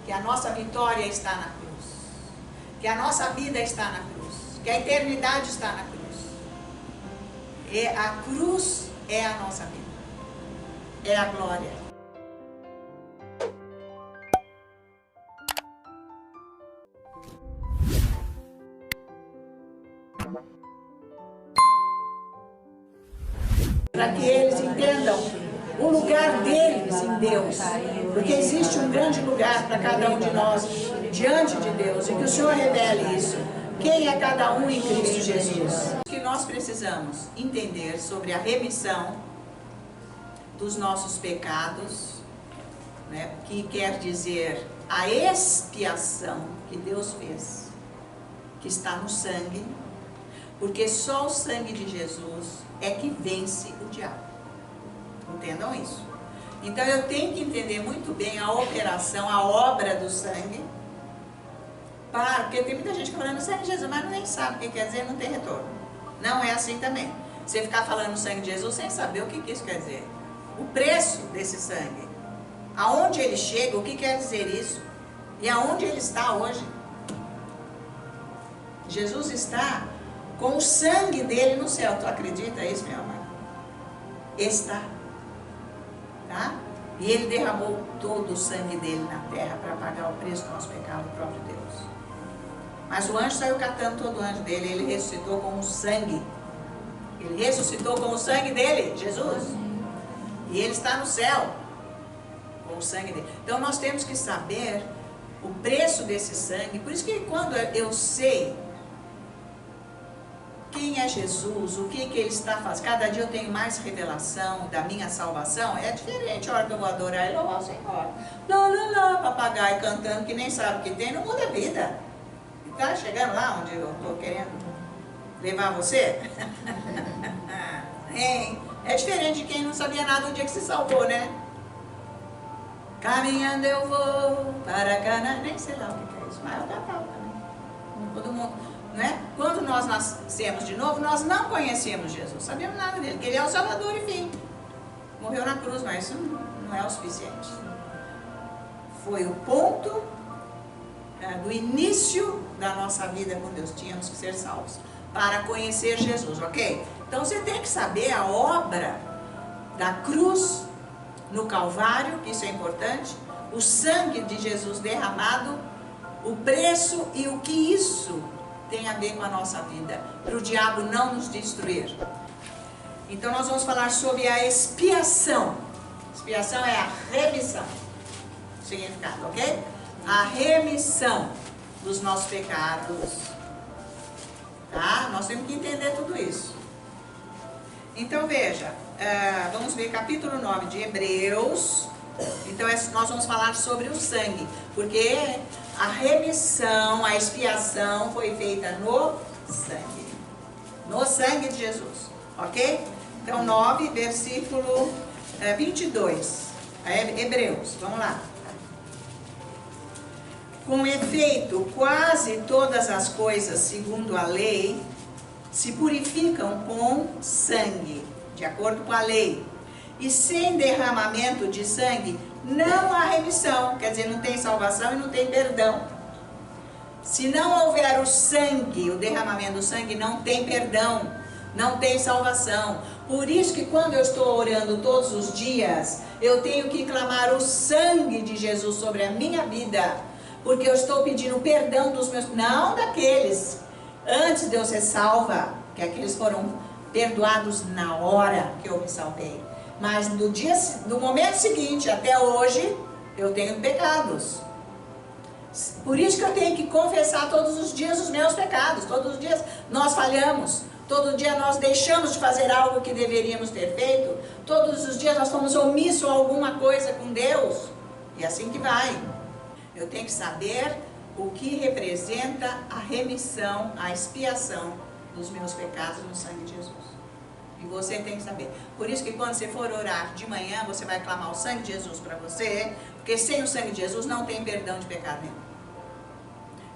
que a nossa vitória está na cruz, que a nossa vida está na cruz, que a eternidade está na cruz. E a cruz é a nossa vida, é a glória. Para que eles entendam o lugar deles em Deus, porque existe um grande lugar para cada um de nós diante de Deus, e que o Senhor revele isso. Quem é cada um em Cristo Jesus? O que nós precisamos entender sobre a remissão dos nossos pecados, né? Que quer dizer a expiação que Deus fez, que está no sangue, porque só o sangue de Jesus é que vence o diabo. Entendam isso. Então eu tenho que entender muito bem a operação, a obra do sangue, porque tem muita gente que falando sangue de Jesus, mas nem sabe o que quer dizer, não tem retorno. Não é assim também. Você ficar falando sangue de Jesus sem saber o que isso quer dizer. O preço desse sangue, aonde ele chega, o que quer dizer isso, e aonde ele está hoje. Jesus está com o sangue dele no céu. Tu acredita isso, meu amado? Está. Tá? E ele derramou todo o sangue dele na terra para pagar o preço do nosso pecado, o próprio Deus. Mas o anjo saiu catando todo o anjo dele, ele ressuscitou com o sangue. Ele ressuscitou com o sangue dele, Jesus. E ele está no céu com o sangue dele. Então nós temos que saber o preço desse sangue. Por isso que quando eu sei quem é Jesus, o que ele está fazendo, cada dia eu tenho mais revelação da minha salvação, é diferente a hora que eu vou adorar e louvar o Senhor. Lá, lá, lá, papagaio cantando que nem sabe o que tem, não muda a vida. Está chegando lá onde eu estou querendo levar você? É diferente de quem não sabia nada no dia que se salvou, né? Caminhando eu vou para Canaã, nem sei lá o que é isso, mas eu já estava também. Todo mundo, né? Quando nós nascemos de novo, nós não conhecemos Jesus, sabíamos nada dele, que ele é o Salvador e fim. Morreu na cruz, mas isso não é o suficiente. Foi o ponto do início da nossa vida com Deus, tínhamos que ser salvos para conhecer Jesus, ok? Então você tem que saber a obra da cruz no Calvário, que isso é importante, o sangue de Jesus derramado, o preço e o que isso tem a ver com a nossa vida, para o diabo não nos destruir. Então nós vamos falar sobre a expiação. Expiação é a remissão, significado, ok? A remissão dos nossos pecados, tá? Nós temos que entender tudo isso. Então veja, vamos ver capítulo 9 de Hebreus. Então nós vamos falar sobre o sangue, porque a remissão, a expiação foi feita no sangue de Jesus, ok? Então 9, versículo 22, Hebreus, vamos lá. Com efeito, quase todas as coisas, segundo a lei, se purificam com sangue, de acordo com a lei. E sem derramamento de sangue, não há remissão. Quer dizer, não tem salvação e não tem perdão. Se não houver o sangue, o derramamento do sangue, não tem perdão, não tem salvação. Por isso que quando eu estou orando todos os dias, eu tenho que clamar o sangue de Jesus sobre a minha vida. Porque eu estou pedindo perdão dos meus, não daqueles antes de eu ser salva, que aqueles foram perdoados na hora que eu me salvei. Mas do momento seguinte até hoje, eu tenho pecados. Por isso que eu tenho que confessar todos os dias os meus pecados. Todos os dias nós falhamos. Todo dia nós deixamos de fazer algo que deveríamos ter feito. Todos os dias nós fomos omissos a alguma coisa com Deus. E assim que vai. Eu tenho que saber o que representa a remissão, a expiação dos meus pecados no sangue de Jesus. E você tem que saber. Por isso que quando você for orar de manhã, você vai clamar o sangue de Jesus para você, porque sem o sangue de Jesus não tem perdão de pecado nenhum.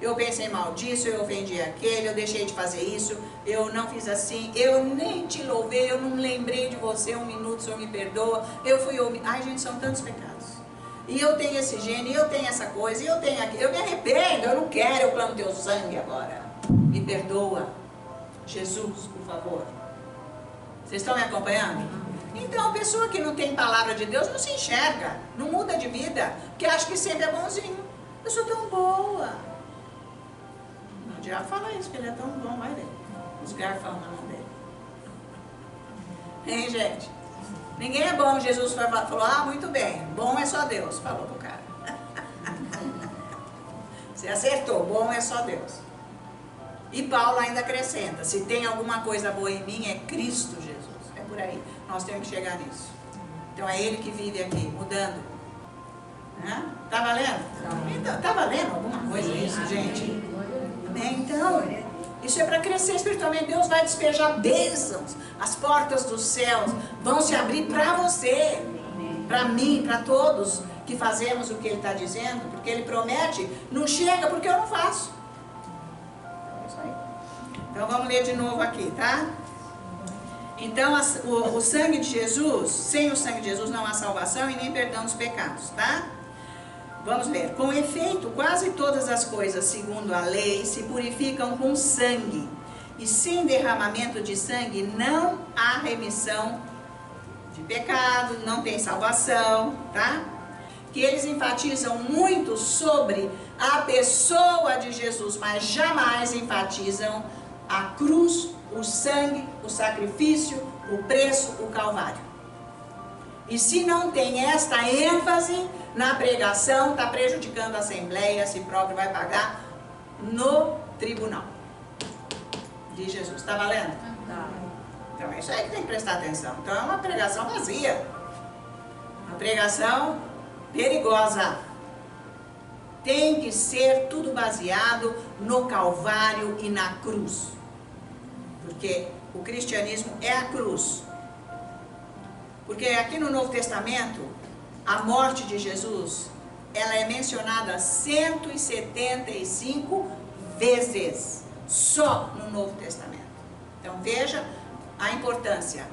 Eu pensei mal disso, eu ofendi aquele, eu deixei de fazer isso, eu não fiz assim, eu nem te louvei, eu não lembrei de você um minuto, o Senhor me perdoa, eu fui... Ai, gente, são tantos pecados. e eu tenho esse gene, e eu tenho essa coisa, e eu tenho aquilo, eu me arrependo, eu não quero, eu clamo teu sangue agora. Me perdoa. Jesus, por favor. Vocês estão me acompanhando? Então, a pessoa que não tem palavra de Deus não se enxerga, não muda de vida, porque acha que sempre é bonzinho. Eu sou tão boa. O diabo fala isso, que ele é tão bom, vai ver. Os garfão na mão dele. Hein, gente? Ninguém é bom. Jesus falou, ah, muito bem, bom é só Deus, falou pro cara. Você acertou, bom é só Deus. E Paulo ainda acrescenta, se tem alguma coisa boa em mim, é Cristo Jesus. É por aí, nós temos que chegar nisso. Então é Ele que vive aqui, mudando. Tá valendo? Então, tá valendo alguma coisa isso, gente? Então, isso é para crescer espiritualmente. Deus vai despejar bênçãos. As portas dos céus vão se abrir para você, para mim, para todos que fazemos o que Ele está dizendo, porque Ele promete, não chega porque eu não faço. Então, é isso aí. Então vamos ler de novo aqui, tá? Então o sangue de Jesus, sem o sangue de Jesus não há salvação e nem perdão dos pecados, tá? Vamos ler. Com efeito, quase todas as coisas, segundo a lei, se purificam com sangue. E sem derramamento de sangue não há remissão de pecado, não tem salvação, tá? Que eles enfatizam muito sobre a pessoa de Jesus, mas jamais enfatizam a cruz, o sangue, o sacrifício, o preço, o Calvário. E se não tem esta ênfase na pregação, está prejudicando a Assembleia, se próprio vai pagar no tribunal de Jesus. Está valendo? Então é isso aí que tem que prestar atenção. Então é uma pregação vazia. Uma pregação perigosa. Tem que ser tudo baseado no Calvário e na cruz. Porque o cristianismo é a cruz. Porque aqui no Novo Testamento, a morte de Jesus, ela é mencionada 175 vezes, só no Novo Testamento. Então veja a importância.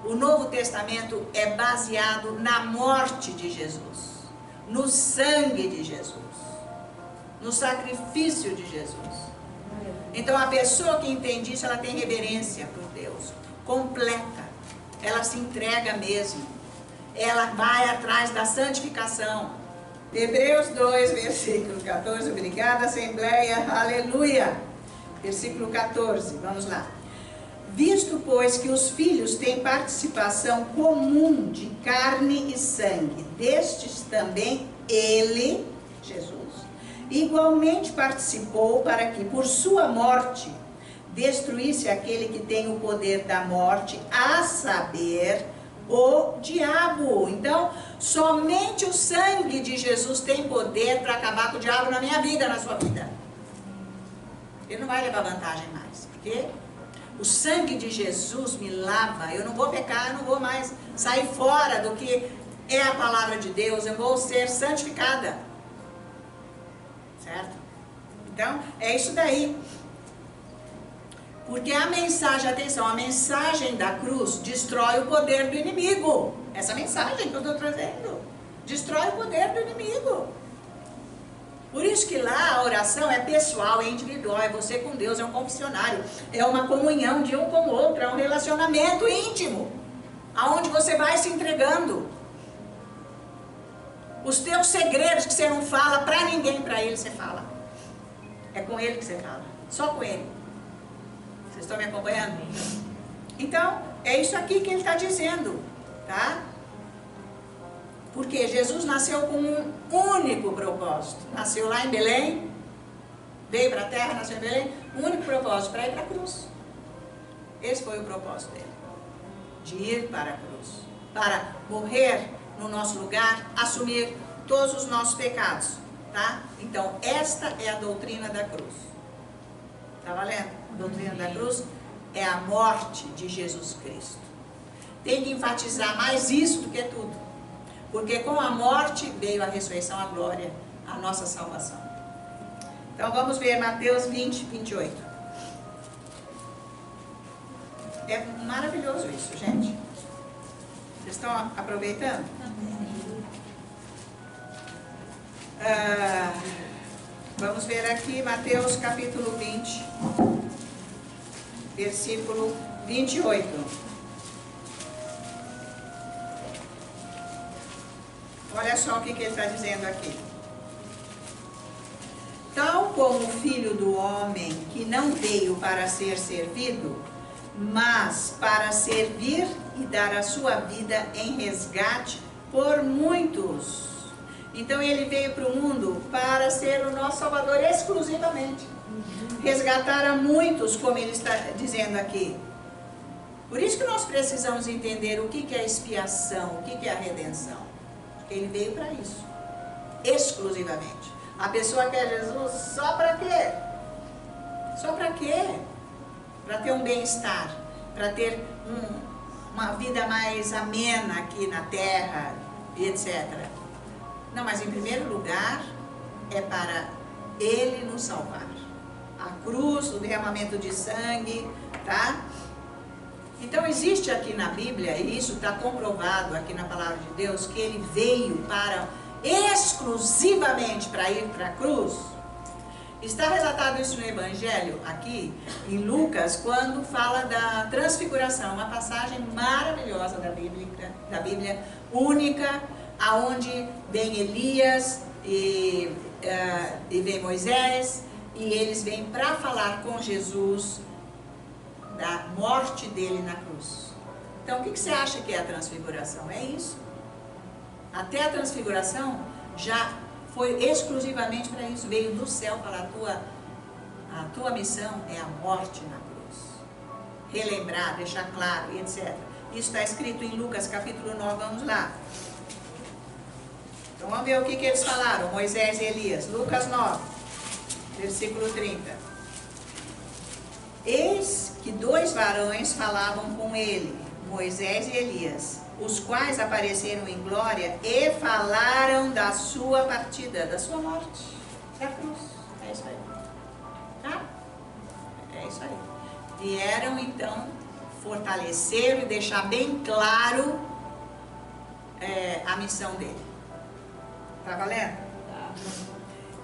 O Novo Testamento é baseado na morte de Jesus, no sangue de Jesus, no sacrifício de Jesus. Então a pessoa que entende isso, ela tem reverência por Deus, completa. Ela se entrega mesmo. Ela vai atrás da santificação. Hebreus 2, versículo 14. Obrigada, Assembleia. Aleluia. Versículo 14. Vamos lá. Visto, pois, que os filhos têm participação comum de carne e sangue, destes também ele, Jesus, igualmente participou para que, por sua morte, destruísse aquele que tem o poder da morte, a saber, o diabo. Então, somente o sangue de Jesus tem poder para acabar com o diabo na minha vida, na sua vida. Ele não vai levar vantagem mais, porque o sangue de Jesus me lava. Eu não vou pecar, eu não vou mais sair fora do que é a palavra de Deus. Eu vou ser santificada. Certo? Então, é isso daí. Porque a mensagem, atenção, a mensagem da cruz destrói o poder do inimigo. Essa mensagem que eu estou trazendo destrói o poder do inimigo. Por isso que lá a oração é pessoal, é individual, é você com Deus, é um confessionário, é uma comunhão de um com o outro, é um relacionamento íntimo, aonde você vai se entregando. Os teus segredos que você não fala para ninguém, para Ele você fala. É com Ele que você fala, só com Ele. Vocês estão me acompanhando? Então, é isso aqui que ele está dizendo, tá? Porque Jesus nasceu com um único propósito. Nasceu lá em Belém, veio para a terra, nasceu em Belém, um único propósito, para ir para a cruz. Esse foi o propósito dele. De ir para a cruz. Para morrer no nosso lugar, assumir todos os nossos pecados, tá? Então, esta é a doutrina da cruz. Tá valendo? A doutrina da cruz é a morte de Jesus Cristo. Tem que enfatizar mais isso do que tudo. Porque com a morte veio a ressurreição, a glória, a nossa salvação. Então vamos ver Mateus 20, 28. É maravilhoso isso, gente. Vocês estão aproveitando? Vamos ver aqui Mateus capítulo 20, versículo 28. Olha só o que ele está dizendo aqui. Tal como o Filho do Homem, que não veio para ser servido, mas para servir e dar a sua vida em resgate por muitos. Então ele veio para o mundo para ser o nosso Salvador exclusivamente. Resgatar a muitos, como ele está dizendo aqui. Por isso que nós precisamos entender o que é expiação, o que é a redenção. Porque ele veio para isso, exclusivamente. A pessoa quer Jesus só para quê? Só para quê? Para ter um bem-estar, para ter uma vida mais amena aqui na terra, etc. Não, mas em primeiro lugar é para Ele nos salvar. A cruz, o derramamento de sangue, tá? Então existe aqui na Bíblia, e isso está comprovado aqui na Palavra de Deus, que Ele veio para exclusivamente para ir para a cruz. Está relatado isso no Evangelho, aqui em Lucas, quando fala da transfiguração, uma passagem maravilhosa da Bíblia, única, aonde vem Elias e vem Moisés, e eles vêm para falar com Jesus da morte dele na cruz. Então o que você acha que é a transfiguração? É isso. Até a transfiguração já foi exclusivamente para isso, veio do céu para a tua missão é a morte na cruz. Relembrar, deixar claro, etc. Isso está escrito em Lucas capítulo 9, vamos lá. Então vamos ver o que eles falaram, Moisés e Elias. Lucas 9, versículo 30. Eis que 2 varões falavam com ele, Moisés e Elias, os quais apareceram em glória e falaram da sua partida, da sua morte, da cruz. É isso aí. Tá? É isso aí. Vieram então fortalecer e deixar bem claro a missão dele. Tá valendo? Tá.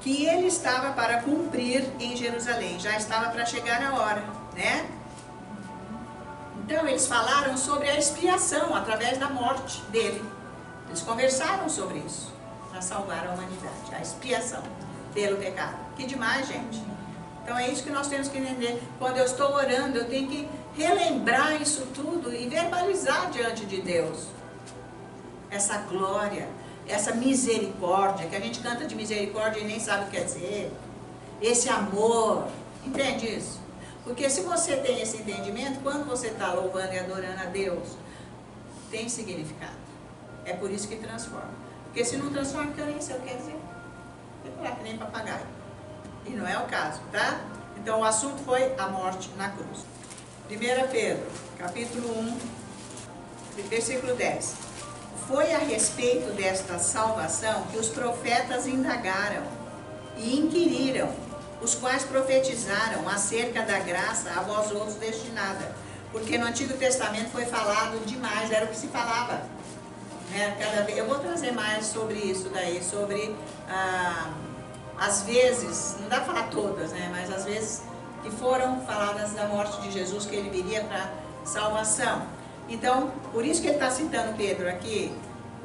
Que ele estava para cumprir em Jerusalém, já estava para chegar a hora, né? Então eles falaram sobre a expiação através da morte dele. Eles conversaram sobre isso, para salvar a humanidade, a expiação pelo pecado. Que demais, gente. Então é isso que nós temos que entender. Quando eu estou orando, eu tenho que relembrar isso tudo e verbalizar diante de Deus. Essa glória, essa misericórdia, que a gente canta de misericórdia e nem sabe o que quer dizer. Esse amor, entende isso? Porque se você tem esse entendimento, quando você está louvando e adorando a Deus, tem significado. É por isso que transforma. Porque se não transforma, eu nem sei o que quer dizer. Fica lá que nem papagaio. E não é o caso, tá? Então o assunto foi a morte na cruz. 1 Pedro, capítulo 1, versículo 10. Foi a respeito desta salvação que os profetas indagaram e inquiriram, os quais profetizaram acerca da graça a vós outros destinada. Porque no Antigo Testamento foi falado demais, era o que se falava. Né? Cada vez, eu vou trazer mais sobre isso daí, sobre, às vezes, não dá para falar todas, né? Mas às vezes que foram faladas da morte de Jesus, que ele viria para salvação. Então, por isso que ele está citando Pedro aqui,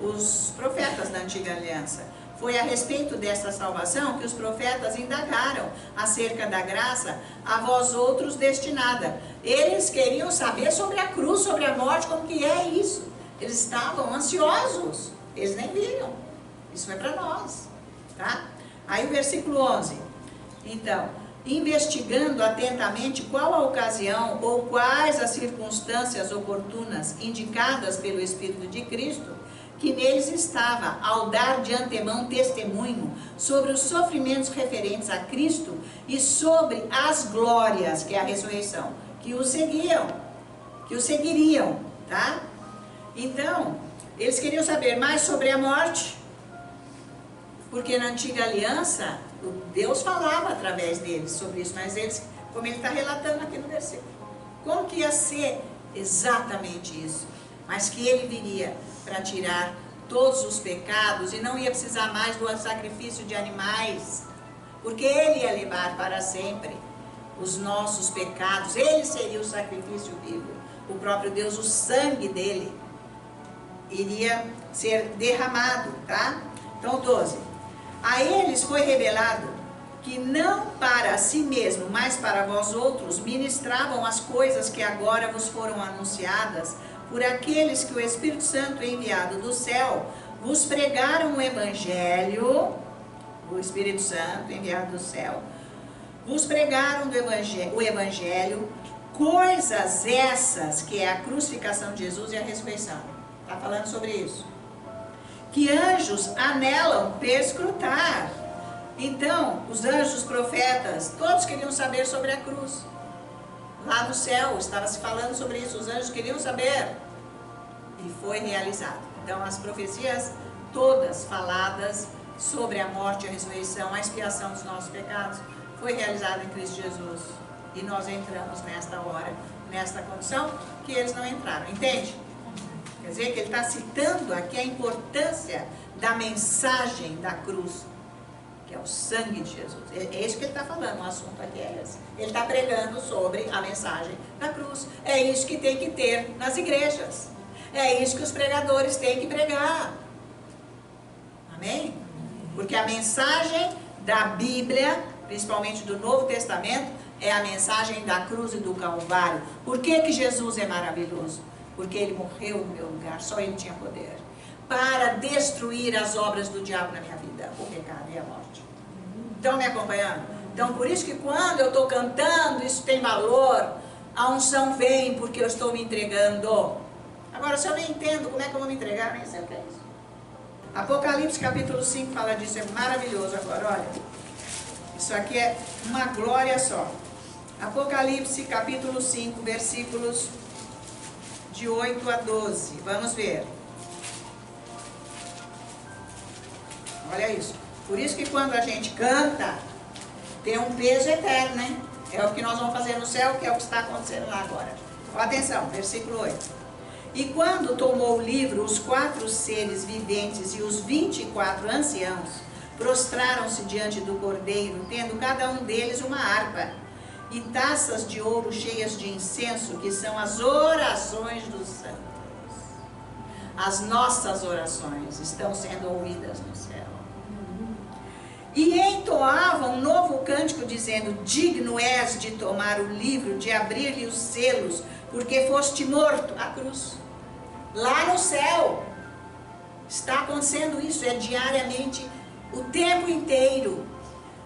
os profetas da Antiga Aliança. Foi a respeito desta salvação que os profetas indagaram acerca da graça a vós outros destinada. Eles queriam saber sobre a cruz, sobre a morte, como que é isso. Eles estavam ansiosos, eles nem viram. Isso foi para nós, tá? Aí o versículo 11. Então, investigando atentamente qual a ocasião ou quais as circunstâncias oportunas indicadas pelo Espírito de Cristo, que neles estava, ao dar de antemão testemunho sobre os sofrimentos referentes a Cristo e sobre as glórias, que é a ressurreição, que o seguiriam, tá? Então, eles queriam saber mais sobre a morte, porque na Antiga Aliança, Deus falava através deles sobre isso, mas eles, como ele está relatando aqui no versículo, como que ia ser exatamente isso? Mas que ele viria para tirar todos os pecados e não ia precisar mais do sacrifício de animais, porque Ele ia levar para sempre os nossos pecados. Ele seria o sacrifício vivo, o próprio Deus, o sangue dele iria ser derramado, tá? Então 12, a eles foi revelado que não para si mesmo, mas para vós outros, ministravam as coisas que agora vos foram anunciadas por aqueles que o Espírito Santo enviado do céu vos pregaram o Evangelho. O Espírito Santo enviado do céu vos pregaram o Evangelho, coisas essas que é a crucificação de Jesus e a ressurreição. Está falando sobre isso. Que anjos anelam perscrutar. Então, os anjos, os profetas, todos queriam saber sobre a cruz. Lá no céu, estava se falando sobre isso, os anjos queriam saber. E foi realizado. Então, as profecias todas faladas sobre a morte e a ressurreição, a expiação dos nossos pecados, foi realizada em Cristo Jesus. E nós entramos nesta hora, nesta condição, que eles não entraram. Entende? Quer dizer que ele está citando aqui a importância da mensagem da cruz, que é o sangue de Jesus. É isso que ele está falando, o assunto aqui é esse. Ele está pregando sobre a mensagem da cruz. É isso que tem que ter nas igrejas. É isso que os pregadores têm que pregar. Amém? Porque a mensagem da Bíblia, principalmente do Novo Testamento, é a mensagem da cruz e do Calvário. Por que Jesus é maravilhoso? Porque Ele morreu no meu lugar, só Ele tinha poder, para destruir as obras do diabo na minha vida, o pecado e a morte. Estão me acompanhando? Então, por isso que quando eu estou cantando, isso tem valor, a unção vem porque eu estou me entregando. Agora, se eu nem entendo como é que eu vou me entregar, nem sei o que é isso. Apocalipse capítulo 5 fala disso, é maravilhoso agora, olha. Isso aqui é uma glória só. Apocalipse capítulo 5, versículos de 8 a 12. Vamos ver. Olha isso. Por isso que quando a gente canta, tem um peso eterno, né? É o que nós vamos fazer no céu, que é o que está acontecendo lá agora. Atenção, versículo 8. E quando tomou o livro, os 4 seres viventes e os 24 anciãos prostraram-se diante do Cordeiro, tendo cada um deles uma harpa e taças de ouro cheias de incenso, que são as orações dos santos. As nossas orações estão sendo ouvidas no céu. E entoavam um novo cântico, dizendo: digno és de tomar o livro, de abrir-lhe os selos, porque foste morto. A cruz. Lá no céu está acontecendo isso, é diariamente, o tempo inteiro,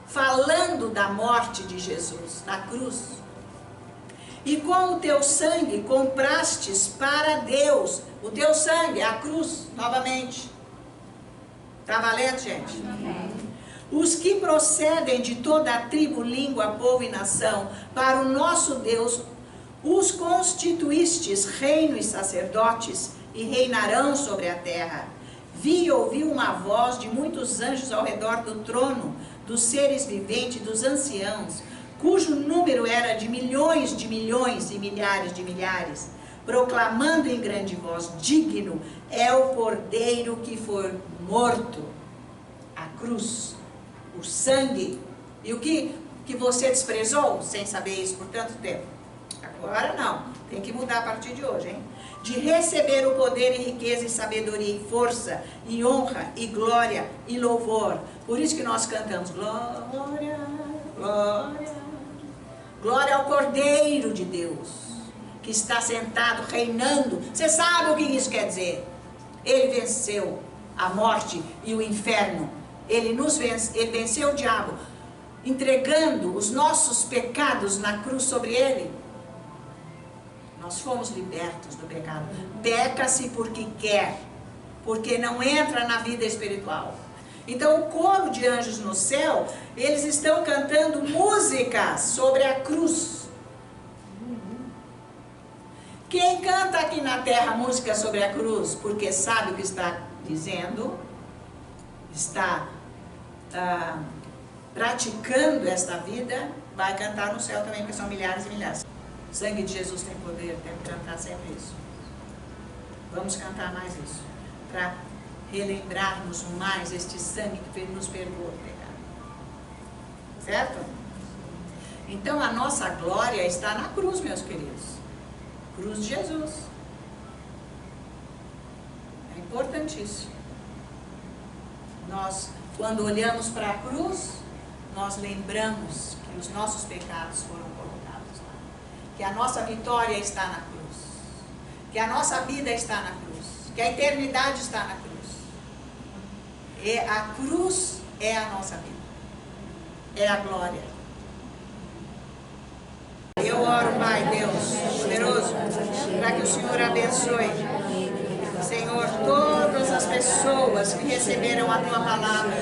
falando da morte de Jesus, na cruz. E com o teu sangue comprastes para Deus, o teu sangue, a cruz, novamente. Está valendo, gente? Os que procedem de toda a tribo, língua, povo e nação, para o nosso Deus, os constituístes reino e sacerdotes, e reinarão sobre a terra. Vi e ouvi uma voz de muitos anjos ao redor do trono, dos seres viventes, dos anciãos, cujo número era de milhões e milhares de milhares, proclamando em grande voz: digno é o Cordeiro que foi morto. A cruz, o sangue. E o que você desprezou sem saber isso por tanto tempo? Agora não, tem que mudar a partir de hoje, hein? De receber o poder e riqueza e sabedoria e força e honra e glória e louvor. Por isso que nós cantamos glória, glória, glória ao Cordeiro de Deus, que está sentado, reinando. Você sabe o que isso quer dizer? Ele venceu a morte e o inferno. Ele venceu o diabo, entregando os nossos pecados na cruz sobre ele. Nós fomos libertos do pecado. Peca-se porque quer, porque não entra na vida espiritual. Então o coro de anjos no céu, eles estão cantando música sobre a cruz. Quem canta aqui na terra música sobre a cruz, porque sabe o que está dizendo, está praticando esta vida, vai cantar no céu também, porque são milhares e milhares. O sangue de Jesus tem poder, temos que cantar sempre isso. Vamos cantar mais isso, para relembrarmos mais este sangue que nos perdoa o pecado. Certo? Então a nossa glória está na cruz, meus queridos. Cruz de Jesus. É importantíssimo. Nós, quando olhamos para a cruz, nós lembramos que os nossos pecados foram colocados lá. Que a nossa vitória está na cruz. Que a nossa vida está na cruz. Que a eternidade está na cruz. E a cruz é a nossa vida. É a glória. Eu oro, Pai Deus poderoso, para que o Senhor abençoe, Senhor, todas as pessoas que receberam a Tua Palavra,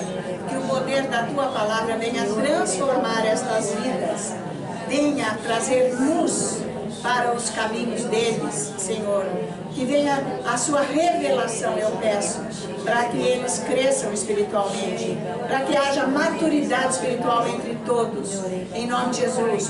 que o poder da Tua Palavra venha transformar estas vidas, venha trazer luz para os caminhos deles, Senhor, que venha a Sua revelação, eu peço, para que eles cresçam espiritualmente, para que haja maturidade espiritual entre todos, em nome de Jesus.